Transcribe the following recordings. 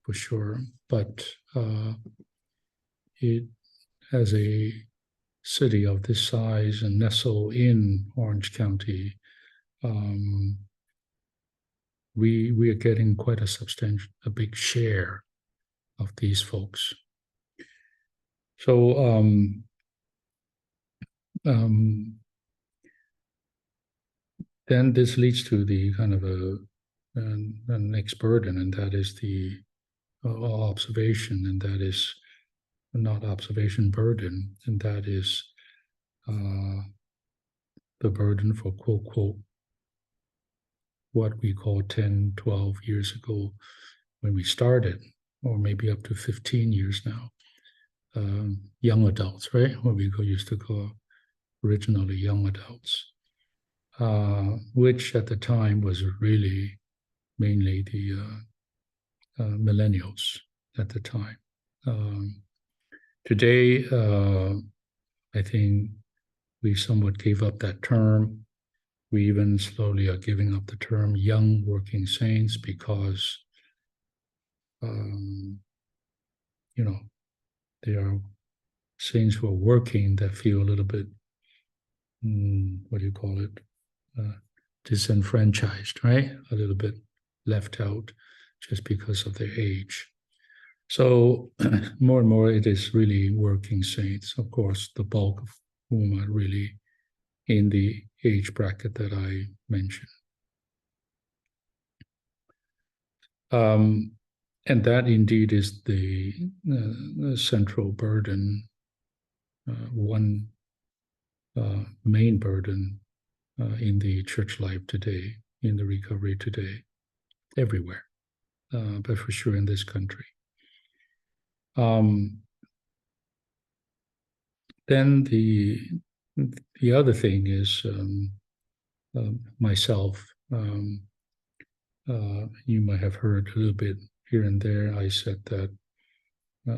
for sure. But it, as a city of this size and nestle in Orange County, we are getting quite a big share of these folks. So then this leads to the kind of the next burden, and that is the observation, and that is not observation burden, and that is the burden for quote, what we call 10, 12 years ago when we started, or maybe up to 15 years now, young adults, right? What we used to call originally young adults, which at the time was really mainly the millennials at the time. Today, I think we somewhat gave up that term. We even slowly are giving up the term young working saints because, there are saints who are working that feel a little bit, disenfranchised, right? A little bit left out just because of their age. So more and more it is really working saints, of course, the bulk of whom are really in the age bracket that I mentioned. And that indeed is the central burden, one main burden in the church life today, in the recovery today, everywhere, but for sure in this country. Then the other thing is myself. You might have heard a little bit here and there. I said that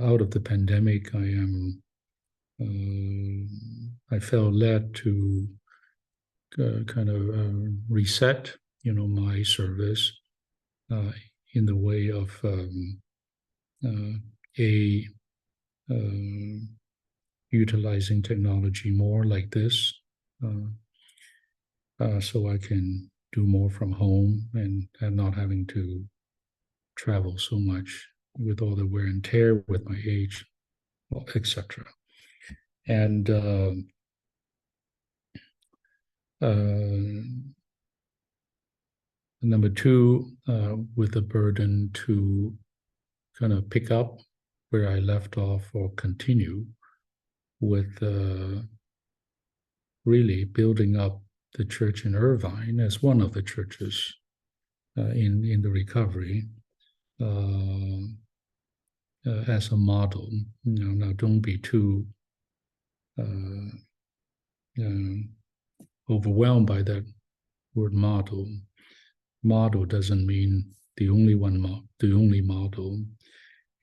out of the pandemic, I felt led to kind of reset, my service in the way of utilizing technology more like this, so I can do more from home and not having to travel so much with all the wear and tear with my age, etc. And number two, with the burden to kind of pick up where I left off or continue with really building up the church in Irvine as one of the churches in the recovery as a model. Now don't be too overwhelmed by that word model. Model doesn't mean the only model.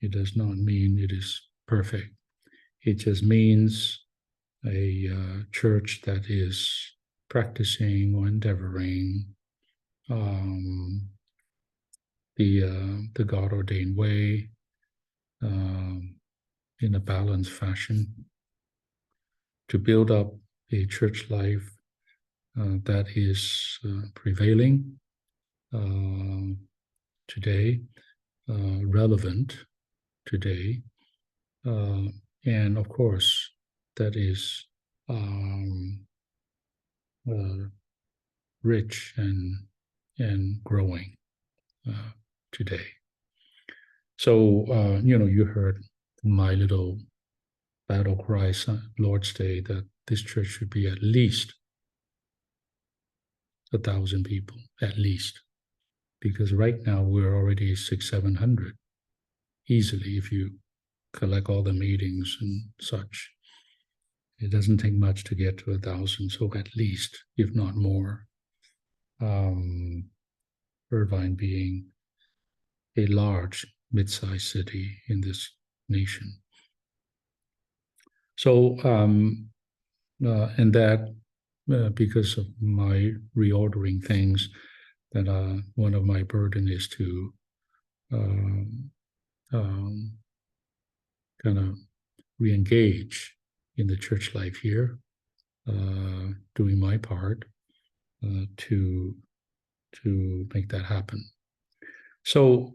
It does not mean it is perfect. It just means a church that is practicing or endeavoring the God-ordained way in a balanced fashion to build up a church life that is prevailing today, relevant today, and of course that is rich and growing today. So you heard my little battle cry Lord's Day that this church should be at least 1,000 people, at least, because right now we're already 600-700 easily if you collect all the meetings and such. It doesn't take much to get to 1,000, so at least, if not more. Irvine being a large, mid-sized city in this nation. So, and that because of my reordering things, that one of my burden is to kind of re-engage in the church life here, doing my part to make that happen. So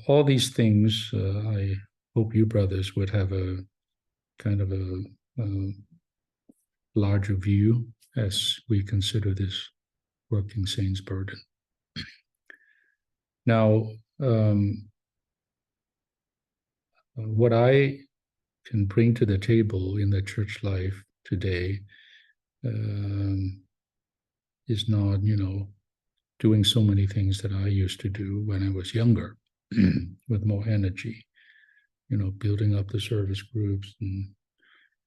all these things, I hope you brothers would have a kind of a larger view as we consider this working saints burden. Now, what I can bring to the table in the church life today is not, doing so many things that I used to do when I was younger with more energy, building up the service groups and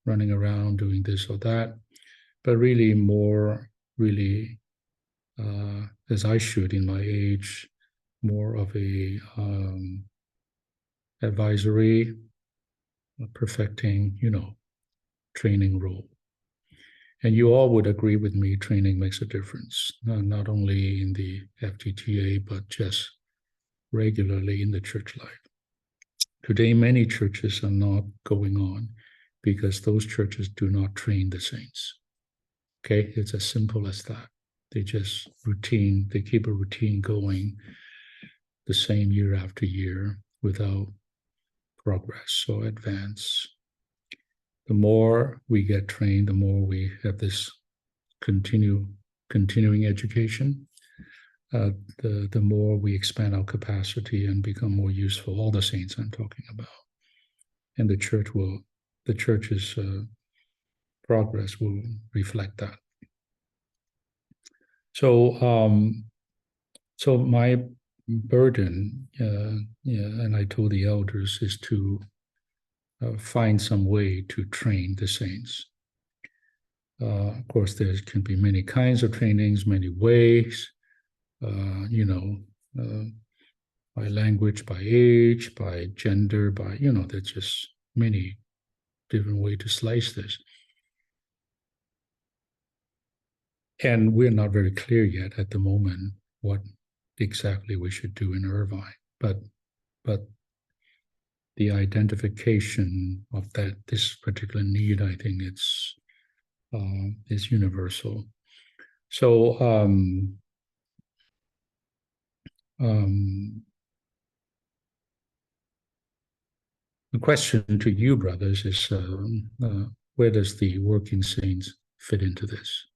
running around doing this or that, but really more, as I should in my age, more of a advisory, perfecting, training role. And you all would agree with me, training makes a difference, not only in the FTTA, but just regularly in the church life. Today, many churches are not going on because those churches do not train the saints. Okay, it's as simple as that. They just they keep a routine going the same year after year without progress or advance. The more we get trained, the more we have this continuing education, the more we expand our capacity and become more useful. All the saints I'm talking about, and the church's progress will reflect that. So, so my burden, and I told the elders, is to find some way to train the saints. Of course, there can be many kinds of trainings, many ways, by language, by age, by gender, there's just many different ways to slice this. And we're not very clear yet at the moment what exactly we should do in Irvine, but the identification of this particular need, I think is universal. So the question to you, brothers, is where does the working saints fit into this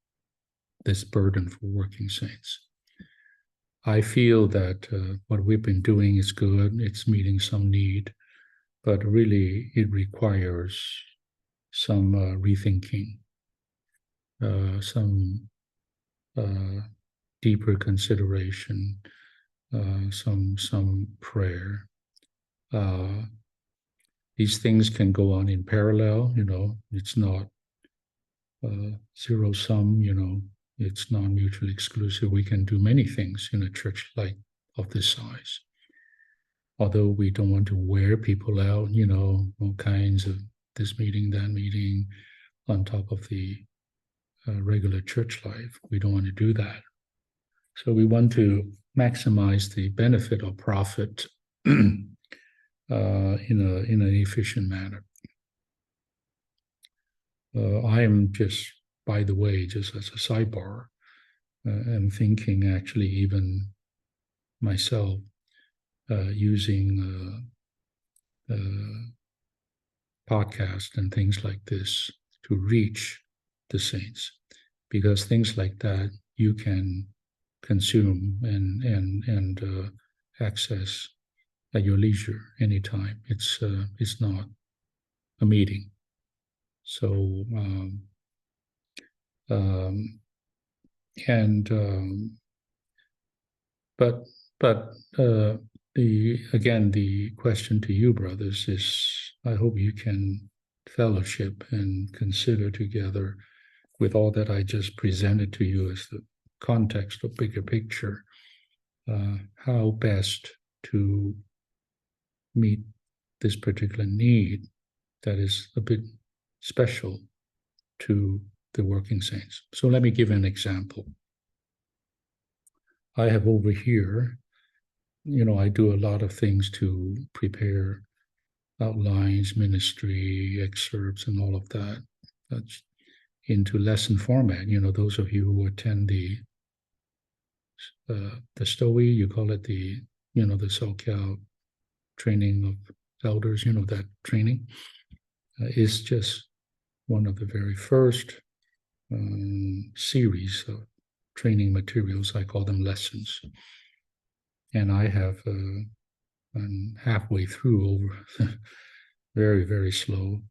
burden for working saints? I feel that what we've been doing is good. It's meeting some need, but really it requires some rethinking, some deeper consideration, some prayer. These things can go on in parallel. It's not zero sum. It's not mutually exclusive. We can do many things in a church like of this size. Although we don't want to wear people out, all kinds of this meeting, that meeting, on top of the regular church life. We don't want to do that. So we want to maximize the benefit or profit in an efficient manner. I am just, by the way, just as a sidebar, am thinking actually even myself using podcasts and things like this to reach the saints, because things like that you can consume and access at your leisure anytime. It's not a meeting. So but the question to you, brothers, is I hope you can fellowship and consider together with all that I just presented to you as the context of bigger picture, how best to meet this particular need that is a bit special to the working saints. So let me give an example. I have over here I do a lot of things to prepare outlines, ministry, excerpts, and all of that. That's into lesson format. Those of you who attend the STOE, you call it the SoCal training of elders, that training is just one of the very first series of training materials. I call them lessons. And I have, I'm halfway through over very, very slow,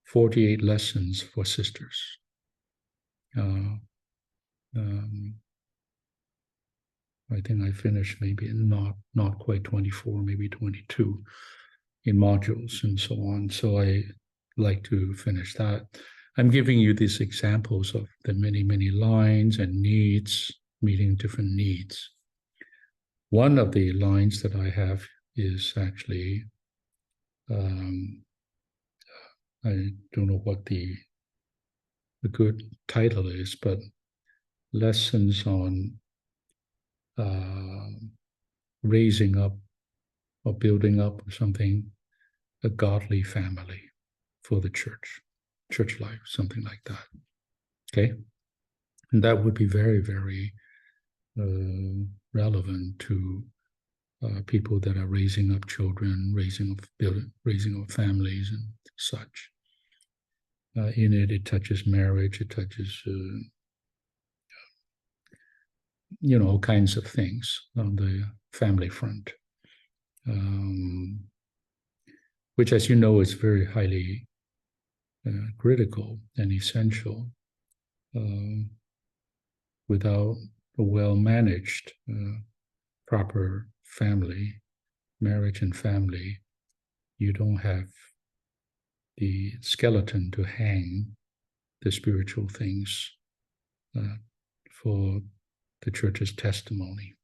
48 lessons for sisters. I think I finished maybe not quite 24, maybe 22 in modules and so on. So I like to finish that. I'm giving you these examples of the many, many lines and needs, meeting different needs. One of the lines that I have is actually, I don't know what the good title is, but lessons on raising up or building up or something, a godly family for the church life, something like that. Okay. And that would be very, very relevant to people that are raising up children, raising up families and such. In it, it touches marriage, it touches all kinds of things on the family front, which, as you know, is very highly critical and essential. Without a well-managed, proper family, marriage and family, you don't have the skeleton to hang the spiritual things for the church's testimony.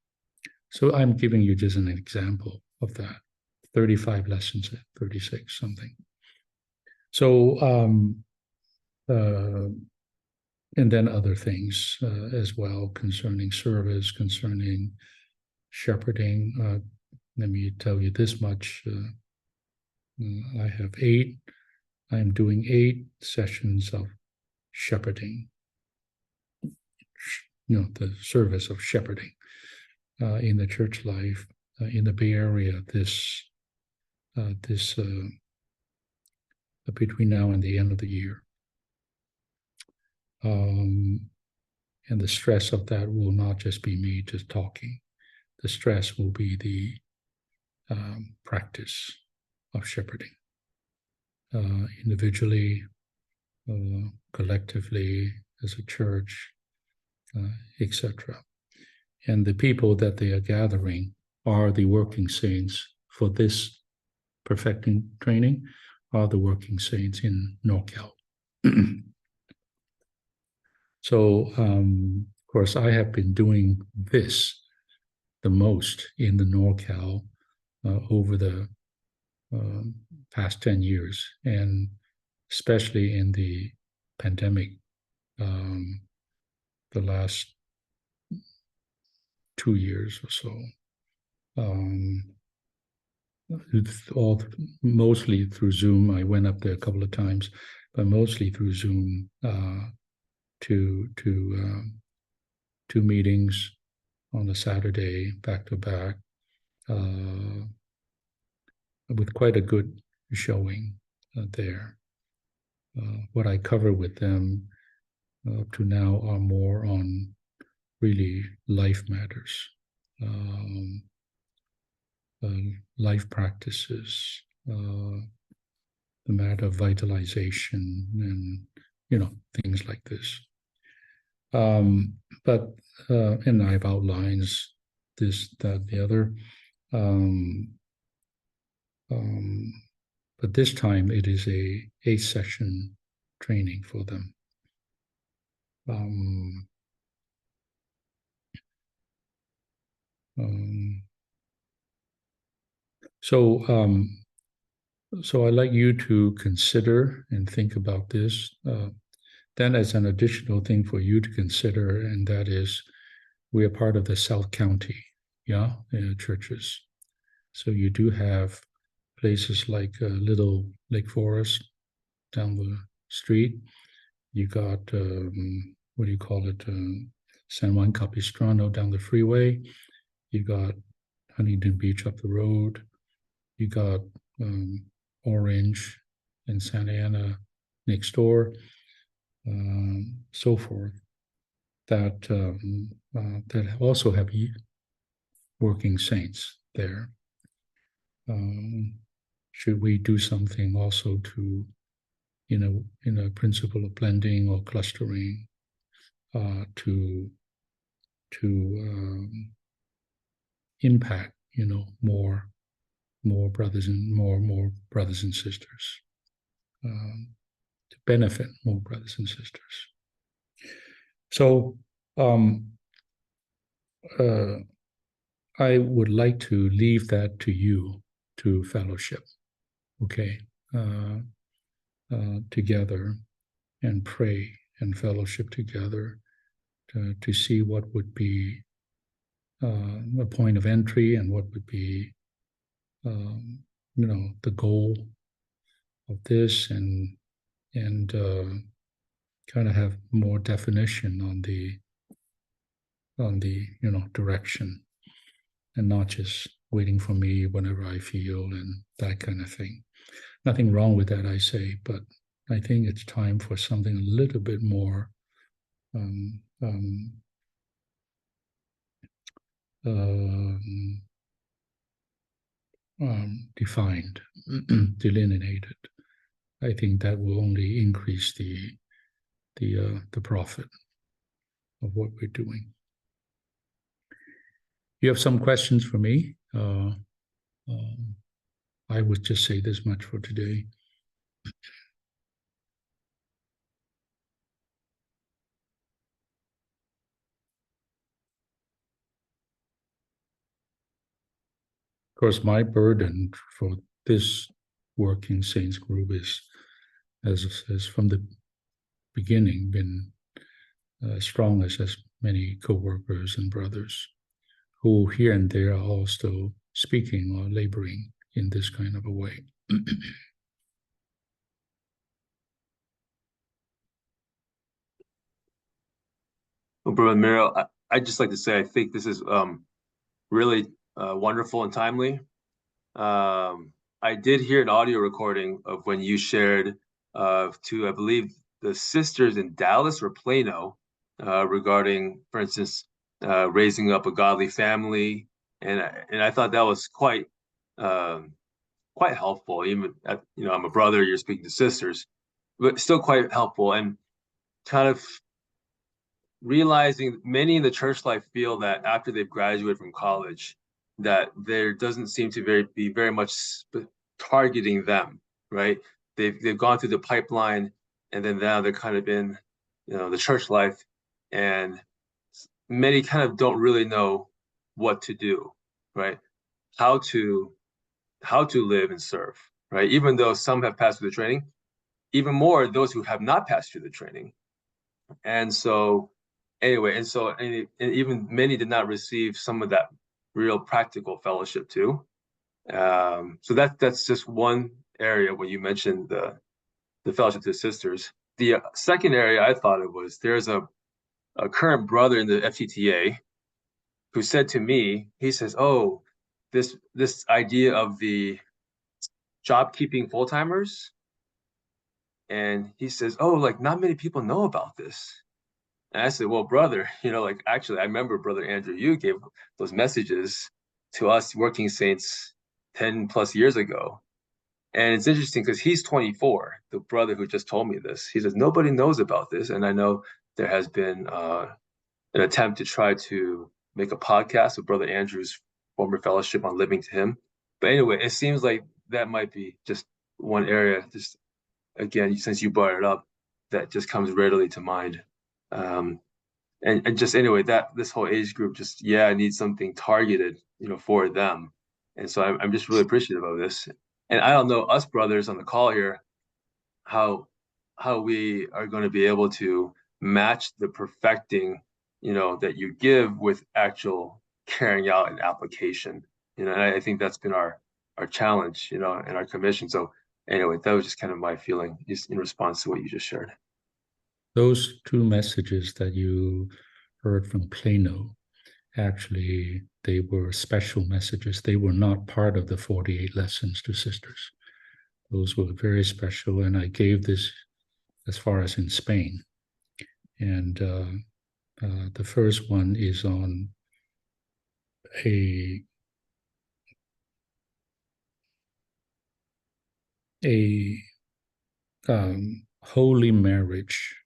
So I'm giving you just an example of that. 35 lessons, 36 something. So, and then other things as well concerning service, concerning shepherding. Let me tell you this much. I have I'm doing 8 sessions of shepherding, the service of shepherding in the church life in the Bay Area between now and the end of the year. And the stress of that will not just be me just talking. The stress will be the practice of shepherding, individually, collectively, as a church, etc. And the people that they are gathering are the working saints for this perfecting training, are the working saints in NorCal. So, of course, I have been doing this the most in the NorCal over the past 10 years, and especially in the pandemic, the last 2 years or so. Mostly through Zoom. I went up there a couple of times, but mostly through Zoom to 2 meetings on a Saturday, back to back, with quite a good showing there. What I cover with them up to now are more on really life matters, life practices, the matter of vitalization, and things like this. But and I've outlined this, that, the other. But this time it is a 8-session training for them. So I'd like you to consider and think about this. Then as an additional thing for you to consider, and that is, we are part of the South County churches. So you do have places like Little Lake Forest down the street. You got what do you call it? San Juan Capistrano down the freeway. You got Huntington Beach up the road. You got Orange and Santa Ana next door, so forth. That also have working saints there. Should we do something also to, in a principle of blending or clustering, to impact, more brothers and sisters, to benefit more brothers and sisters. So I would like to leave that to you, to fellowship, okay, together and pray and fellowship together to see what would be a point of entry and what would be, the goal of this, and kind of have more definition on the direction, and not just waiting for me whenever I feel and that kind of thing. Nothing wrong with that, I say, but I think it's time for something a little bit more defined, delineated. I think that will only increase the profit of what we're doing. You have some questions for me? I would just say this much for today. Of course, my burden for this working saints group has from the beginning been strong as many co-workers and brothers who here and there are all still speaking or laboring in this kind of a way. Well, Brother Miro, I'd just like to say I think this is really wonderful and timely. I did hear an audio recording of when you shared to, I believe, the sisters in Dallas or Plano regarding, for instance, raising up a godly family, and I thought that was quite helpful. Even I'm a brother, you're speaking to sisters, but still quite helpful, and kind of realizing many in the church life feel that after they've graduated from college, that there doesn't seem to be very much targeting them, right? They've gone through the pipeline, and then now they're kind of in, the church life, and many kind of don't really know what to do, right? How to live and serve, right? Even though some have passed through the training, even more those who have not passed through the training. And so anyway, and even many did not receive some of that real practical fellowship too. So that's just one area when you mentioned the fellowship to sisters. The second area I thought it was, there's a current brother in the FTTA who said to me, he says, "Oh, this idea of the job keeping full timers," and he says, "Oh, like not many people know about this." And I said, "Well, brother, actually, I remember Brother Andrew, you gave those messages to us working saints 10 plus years ago." And it's interesting because he's 24, the brother who just told me this. He says, nobody knows about this. And I know there has been an attempt to try to make a podcast of Brother Andrew's former fellowship on living to him. But anyway, it seems like that might be just one area, just again, since you brought it up, that just comes readily to mind. And just anyway, that this whole age group just needs something targeted, for them. And so I'm just really appreciative of this. And I don't know, us brothers on the call here, how we are going to be able to match the perfecting, that you give with actual carrying out an application. And I think that's been our challenge, in our commission. So anyway, that was just kind of my feeling, just in response to what you just shared. Those two messages that you heard from Plano, actually, they were special messages. They were not part of the 48 lessons to sisters. Those were very special, and I gave this as far as in Spain. And the first one is on a holy marriage,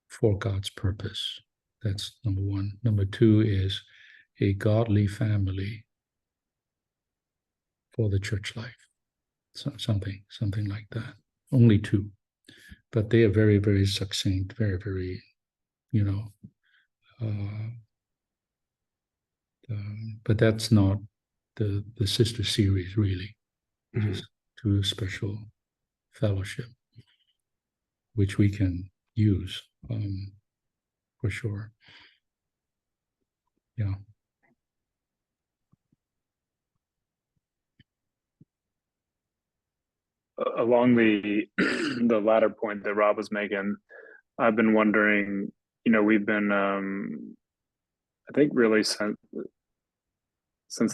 for God's purpose. That's number one. Number two is a godly family for the church life. So something like that. Only two, but they are very, very succinct, very, very, but that's not the sister series really. Mhm. Just two special fellowship, which we can use for sure. Yeah. Along the the latter point that Rob was making, I've been wondering, we've been I think really since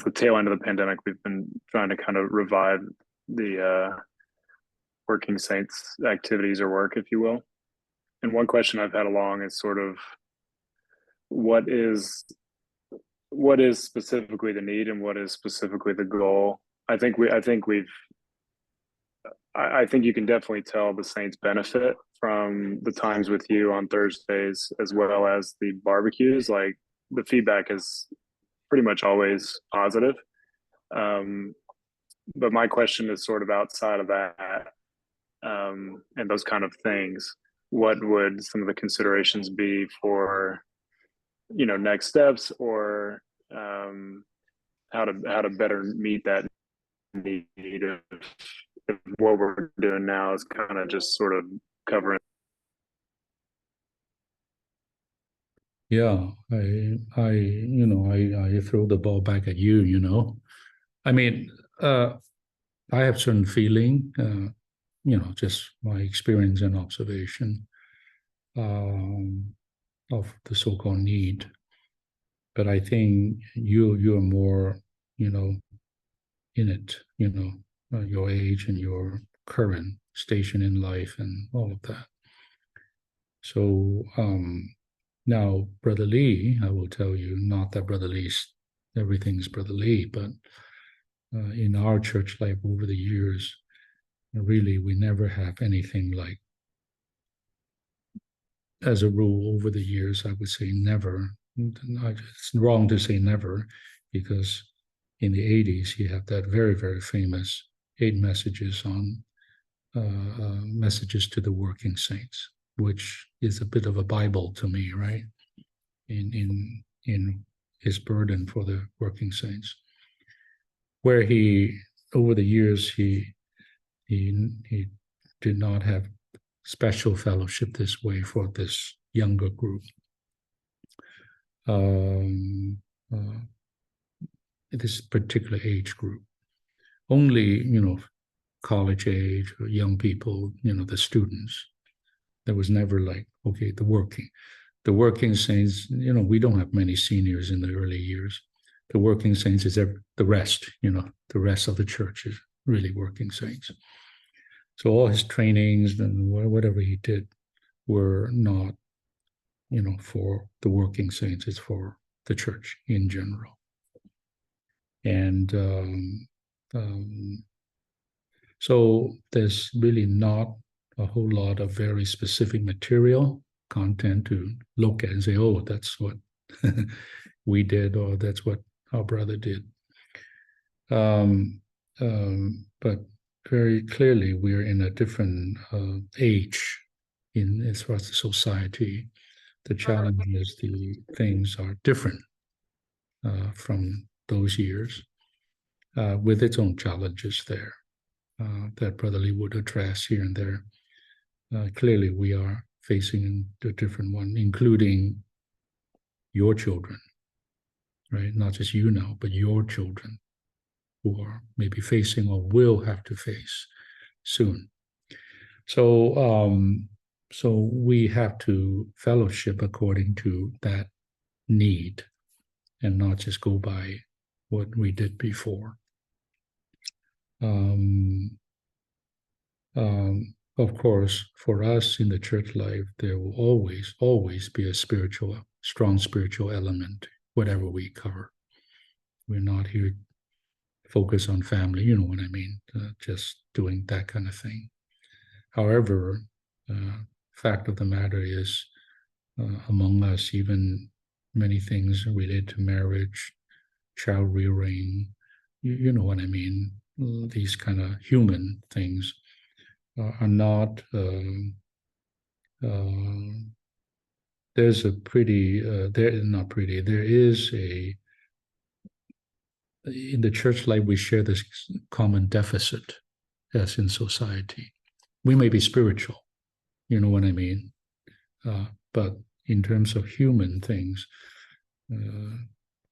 the tail end of the pandemic, we've been trying to kind of revive the working saints activities or work, if you will. And one question I've had along is sort of what is specifically the need and what is specifically the goal. I think you can definitely tell the Saints benefit from the times with you on Thursdays as well as the barbecues. Like the feedback is pretty much always positive. But my question is sort of outside of that and those kind of things. What would some of the considerations be for, next steps or how to better meet that need if what we're doing now is kind of just sort of covering. Yeah, I throw the ball back at you. I mean, I have certain feeling, just my experience and observation of the so-called need. But I think you're more, in it, your age and your current station in life and all of that. So now, Brother Lee, I will tell you, not that Brother Lee's, everything's Brother Lee, but in our church life over the years, really, we never have anything like, as a rule over the years, I would say never. It's wrong to say never, because in the 80s, you have that very, very famous 8 messages on messages to the working saints, which is a bit of a Bible to me, right? In his burden for the working saints, where he, over the years, he did not have special fellowship this way for this younger group. This particular age group, only, college age or young people, the students. There was never like, okay, the working saints, we don't have many seniors in the early years. The working saints is the rest, the rest of the church is really working saints. So all his trainings and whatever he did were not, for the working saints, it's for the church in general. And so there's really not a whole lot of very specific material content to look at and say, oh, that's what we did, or that's what our brother did. But very clearly, we're in a different age as far as the society. The challenges, the things are different from those years, with its own challenges there that Brother Lee would address here and there. Clearly, we are facing the different one, including your children, right? Not just you now, but your children who are maybe facing or will have to face soon. So we have to fellowship according to that need and not just go by what we did before. Of course, for us in the church life, there will always be a strong spiritual element, whatever we cover. We're not here to focus on family, you know what I mean, just doing that kind of thing. However, fact of the matter is, among us, even many things related to marriage, child rearing, you know what I mean, these kind of human things are not, there's a pretty, not pretty, there is a, in the church life, we share this common deficit as in society. We may be spiritual, you know what I mean? But in terms of human things,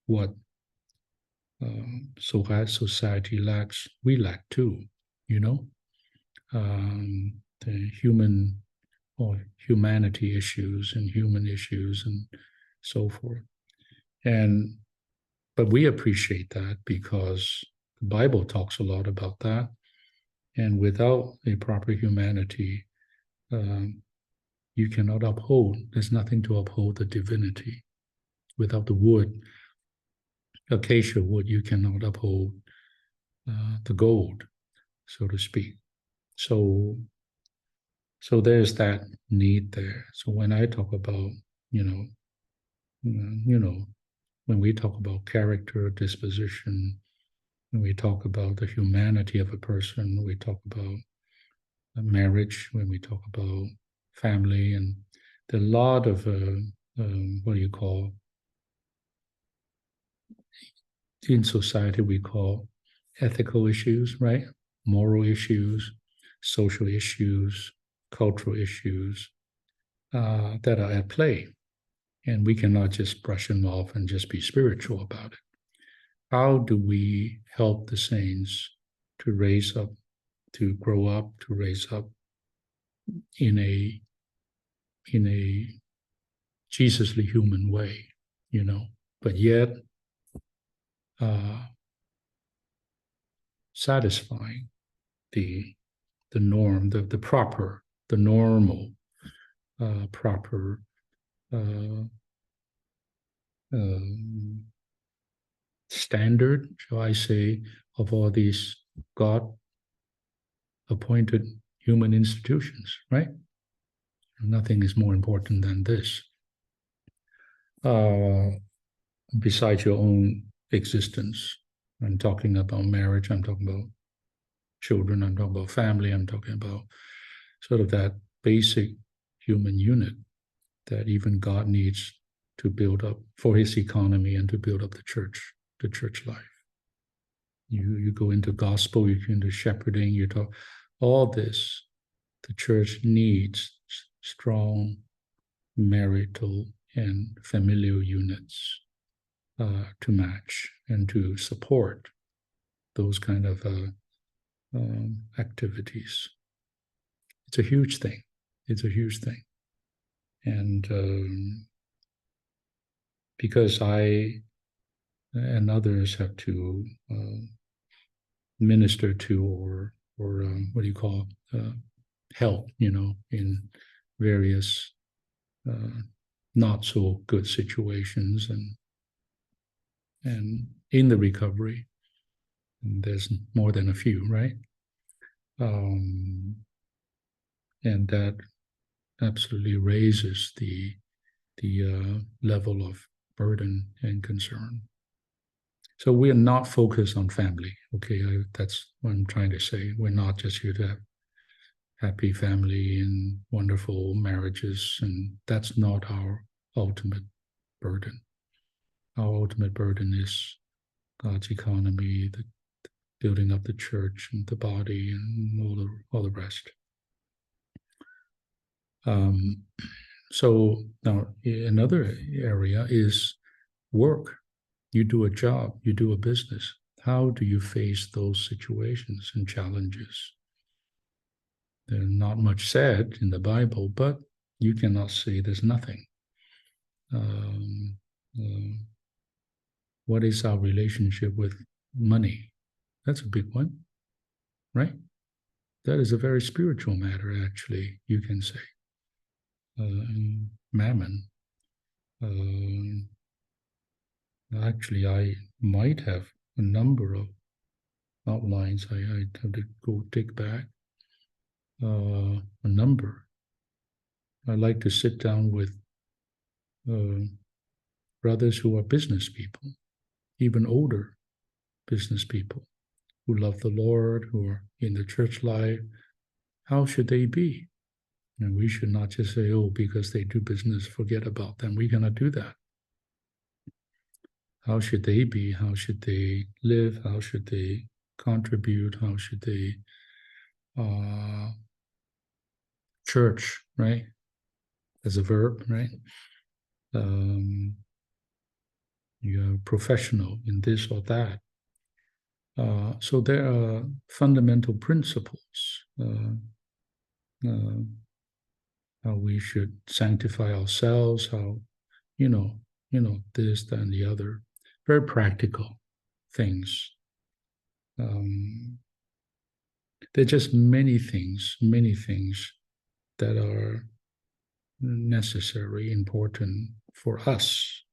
what society lacks, we lack too, you know? The human or humanity issues and human issues and so forth. But we appreciate that because the Bible talks a lot about that. And without a proper humanity, you cannot uphold, there's nothing to uphold the divinity. Without the wood, acacia wood, you cannot uphold the gold, so to speak. So there's that need there. So when I talk about, when we talk about character, disposition, when we talk about the humanity of a person, we talk about marriage, when we talk about family, and there are a lot of what do you call, in society we call ethical issues, right? Moral issues, social issues, cultural issues that are at play. And we cannot just brush them off and just be spiritual about it. How do we help the saints to raise up, to grow up, to raise up in a Jesusly human way, but yet satisfying the norm, the proper, the normal, proper standard, shall I say, of all these God-appointed human institutions, right? Nothing is more important than this. Besides your own existence, I'm talking about marriage, I'm talking about children, I'm talking about family, I'm talking about sort of that basic human unit that even God needs to build up for his economy and to build up the church life. You go into gospel, you go into shepherding, you talk, all this, the church needs strong marital and familial units to match and to support those kind of activities. It's a huge thing. It's a huge thing. And because I and others have to minister to or what do you call, help, in various not so good situations and in the recovery. And there's more than a few, right? And that absolutely raises the level of burden and concern. So we are not focused on family, okay? That's what I'm trying to say. We're not just here to have happy family and wonderful marriages, and that's not our ultimate burden. Our ultimate burden is God's economy, the building up the church and the body and all the rest. So now another area is work. You do a job, you do a business. How do you face those situations and challenges? There's not much said in the Bible, but you cannot say there's nothing. What is our relationship with money? That's a big one, right? That is a very spiritual matter, actually, you can say. Mammon. Actually, I might have a number of outlines. I have to go dig back. A number. I like to sit down with brothers who are business people, even older business people who love the Lord, who are in the church life. How should they be? And we should not just say, oh, because they do business, forget about them. We cannot do that. How should they be? How should they live? How should they contribute? How should they church, right? As a verb, right? You're professional in this or that. So there are fundamental principles. How we should sanctify ourselves, how, this, that, and the other. Very practical things. There are just many things that are necessary, important for us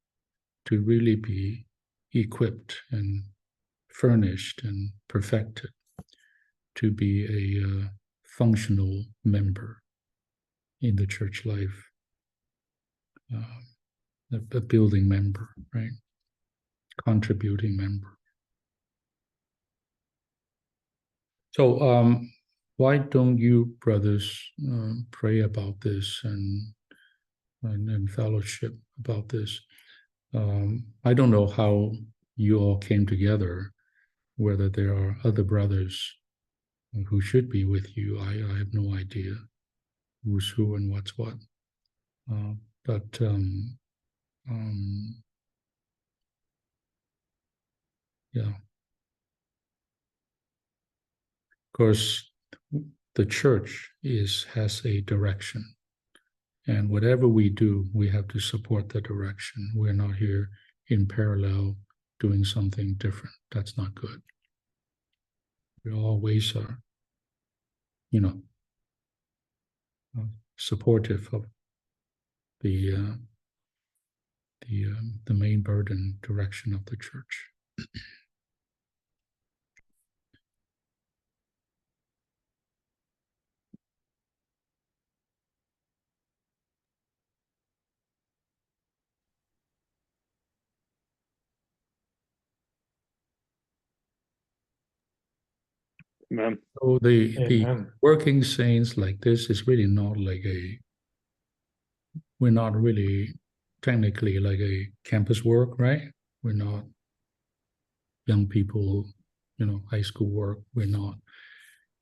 to really be equipped and furnished and perfected to be a functional member in the church life, a building member, right? Contributing member. So why don't you brothers pray about this and fellowship about this? I don't know how you all came together, whether there are other brothers who should be with you. I have no idea who's who and what's what. Yeah. Of course, the church has a direction. And whatever we do, we have to support the direction. We're not here in parallel doing something different. That's not good. We always are, supportive of the main burden direction of the church. Amen. So the Amen. working saints like this is really not like we're not really technically like a campus work, right? We're not young people, high school work. We're not.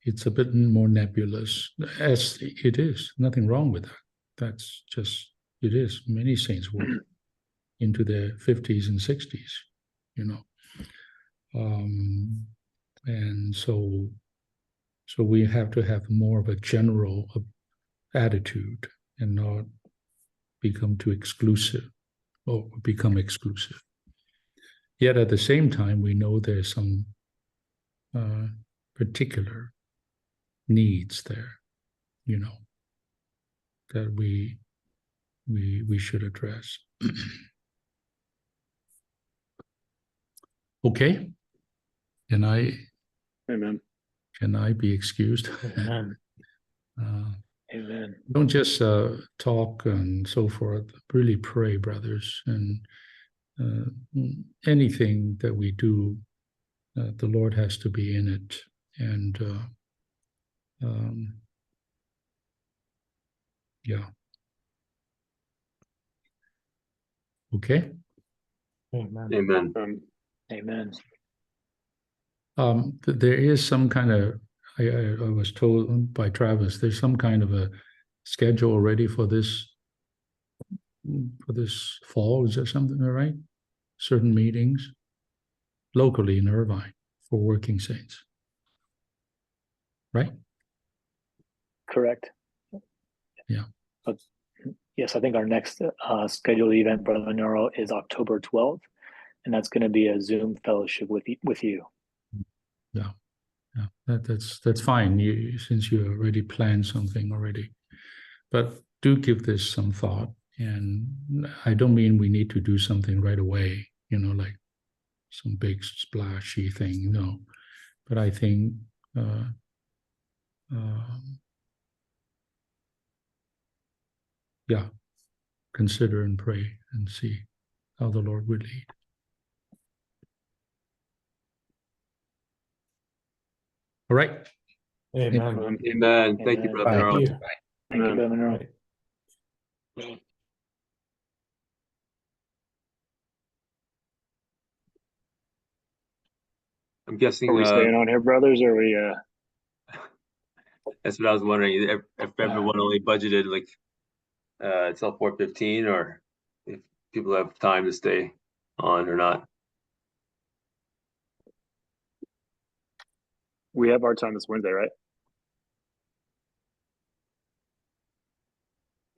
It's a bit more nebulous, as it is. Nothing wrong with that. That's just, it is. Many saints work into their 50s and 60s, and so we have to have more of a general attitude and not become too exclusive or become exclusive. Yet at the same time, we know there's some particular needs there, that we should address. Okay. Amen. Can I be excused? Amen. Amen. Don't just talk and so forth. Really pray, brothers, and anything that we do, the Lord has to be in it, and yeah. Okay. Amen. Amen. Amen. There is some kind of, I was told by Travis, there's some kind of a schedule already for this fall? Is there something, all right? Certain meetings locally in Irvine for Working Saints, right? Correct. Yeah. But, yes, I think our next scheduled event, Brother Monero, is October 12th, and that's going to be a Zoom fellowship with you. Yeah, that's fine. Since you already planned something already, but do give this some thought. And I don't mean we need to do something right away, like some big splashy thing. No, but I think yeah, consider and pray and see how the Lord would lead. All right. Amen. Amen. Thank you, Brother Bye. Monero. Thank you, Brother Monero. I'm guessing Are we staying on here, brothers, or are we that's what I was wondering. If everyone only budgeted like till 4:15, or if people have time to stay on or not. we have our time this Wednesday, right?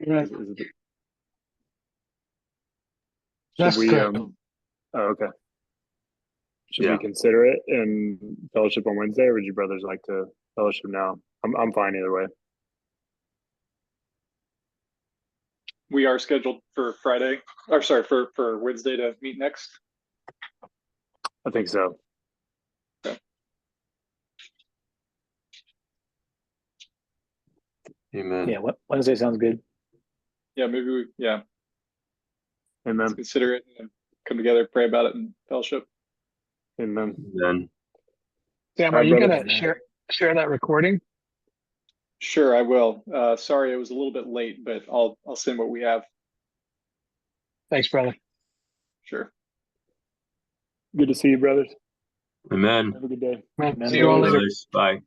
Is it, should we oh, okay. Should Yeah. we consider it in fellowship on Wednesday, or would you brothers like to fellowship now? I'm fine either way. We are scheduled for Friday, or sorry, for Wednesday to meet next. I think so. Amen. Yeah, Wednesday sounds good. Yeah, maybe Amen. let's consider it and come together, pray about it, and fellowship. Amen. Amen. Sam, All are right, you brother. gonna share that recording? Sure, I will. Sorry, it was a little bit late, but I'll send what we have. Thanks, brother. Sure. Good to see you, brothers. Amen. Have a good day. Man, Amen. see you all later. Brothers, bye.